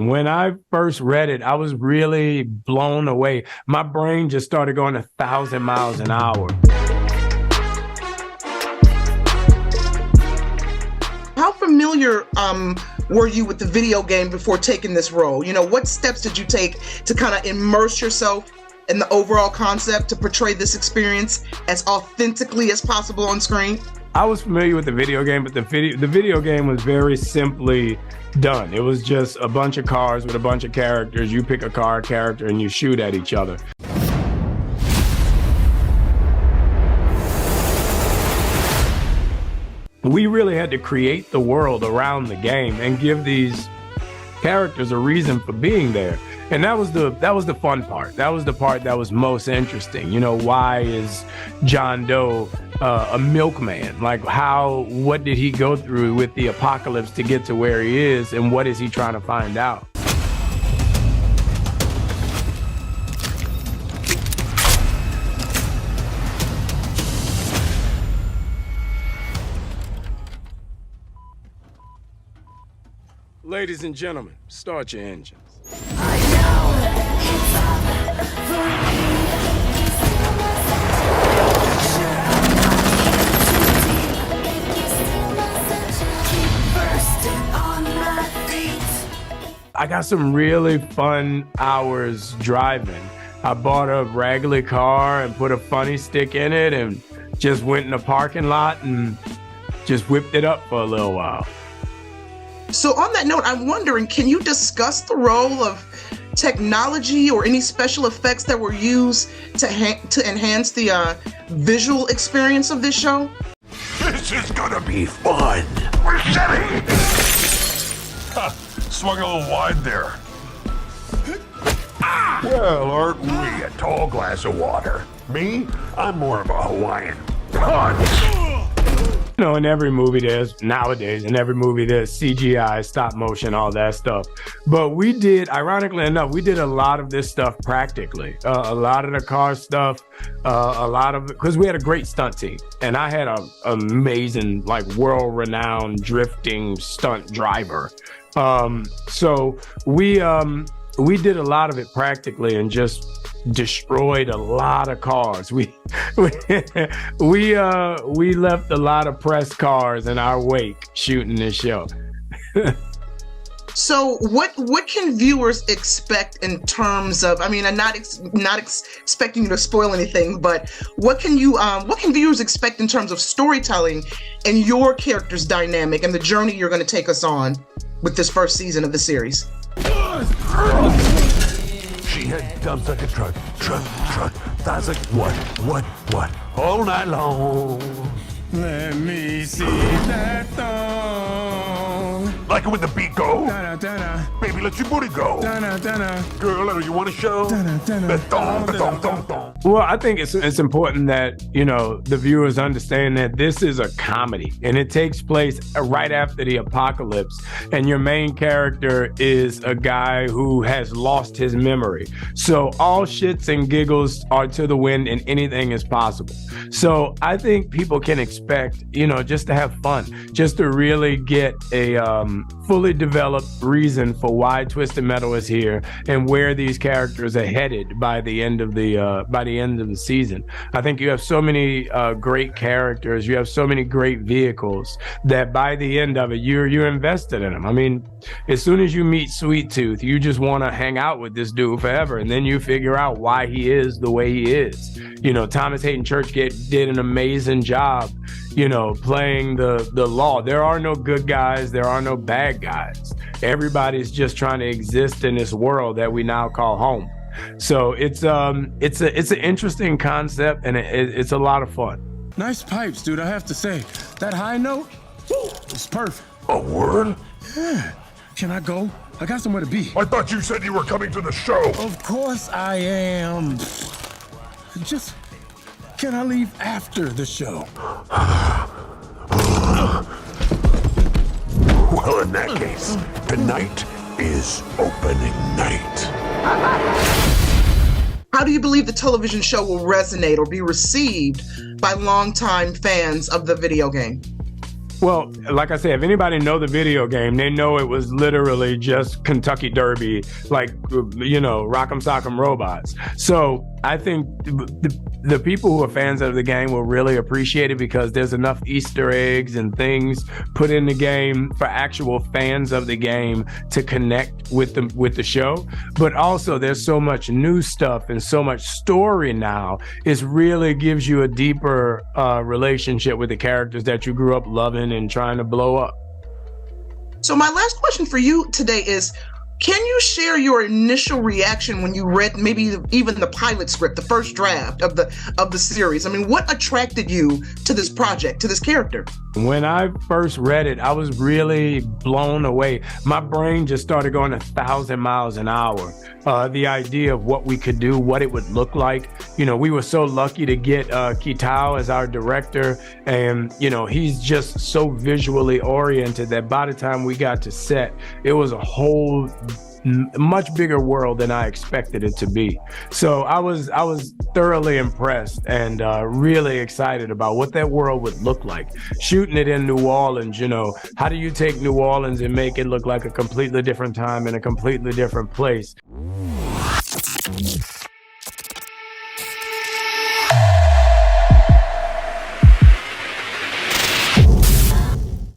When I first read it, I was really blown away. My brain just started going 1,000 miles an hour. How familiar were you with the video game before taking this role? You know, what steps did you take to kind of immerse yourself in the overall concept to portray this experience as authentically as possible on screen? I was familiar with the video game, but the video game was very simply done. It was just a bunch of cars with a bunch of characters. You pick a car character and you shoot at each other. We really had to create the world around the game and give these characters a reason for being there. And that was the fun part. That was the part that was most interesting. You know, why is John Doe a milkman? Like, what did he go through with the apocalypse to get to where he is, and what is he trying to find out? Ladies and gentlemen, start your engines. I know it's up for I got some really fun hours driving. I bought a raggedy car and put a funny stick in it and just went in the parking lot and just whipped it up for a little while. So on that note, I'm wondering, can you discuss the role of technology or any special effects that were used to enhance the visual experience of this show? This is gonna be fun. We're setting. Swung a little wide there. Well, aren't we a tall glass of water? Me? I'm more of a Hawaiian punch. You know, in every movie nowadays there's CGI, stop motion, all that stuff. But we did, ironically enough, we did a lot of this stuff practically. A lot of the car stuff, because we had a great stunt team. And I had an amazing, like, world-renowned drifting stunt driver. So we did a lot of it practically and just destroyed a lot of cars. We left a lot of press cars in our wake shooting this show. So what can viewers expect in terms of, I mean, I'm not expecting you to spoil anything, but what can viewers expect in terms of storytelling and your character's dynamic and the journey you're going to take us on with this first season of the series? She had dumps like a truck. That's like what? All night long. Let me see that thong. Like it when the beat go? Da-da-da-da. Baby, let your booty go. Da-da-da-da. Girl, you want to show? Da-da-da-da. The thong. Well, I think it's important that, you know, the viewers understand that this is a comedy and it takes place right after the apocalypse. And your main character is a guy who has lost his memory. So all shits and giggles are to the wind and anything is possible. So I think people can expect, you know, just to have fun, just to really get a fully developed reason for why Twisted Metal is here and where these characters are headed by the end of the season. I think you have so many great characters, you have so many great vehicles that by the end of it, you're invested in them. I mean, as soon as you meet Sweet Tooth, you just want to hang out with this dude forever, and then you figure out why he is the way he is. You know, Thomas Hayden Church did an amazing job, you know, playing the law. There are no good guys, there are no bad guys. Everybody's just trying to exist in this world that we now call home. So it's an interesting concept, and it's a lot of fun. Nice pipes, dude, I have to say. That high note, it's perfect. A word? Yeah. Can I go? I got somewhere to be. I thought you said you were coming to the show. Of course I am. Just, can I leave after the show? Well, in that case, tonight is opening night. How do you believe the television show will resonate or be received by longtime fans of the video game? Well, like I said, if anybody know the video game, they know it was literally just Kentucky Derby, like, you know, Rock'em Sock'em Robots. So I think the people who are fans of the game will really appreciate it because there's enough Easter eggs and things put in the game for actual fans of the game to connect with the show. But also there's so much new stuff and so much story now. It really gives you a deeper relationship with the characters that you grew up loving and trying to blow up. So my last question for you today is, can you share your initial reaction when you read maybe even the pilot script, the first draft of the series? I mean, what attracted you to this project, to this character? When I first read it, I was really blown away. My brain just started going 1,000 miles an hour. The idea of what we could do, what it would look like. You know, we were so lucky to get Kitao as our director, and you know, he's just so visually oriented that by the time we got to set, it was a whole much bigger world than I expected it to be. So I was thoroughly impressed and really excited about what that world would look like. Shooting it in New Orleans, you know, how do you take New Orleans and make it look like a completely different time in a completely different place?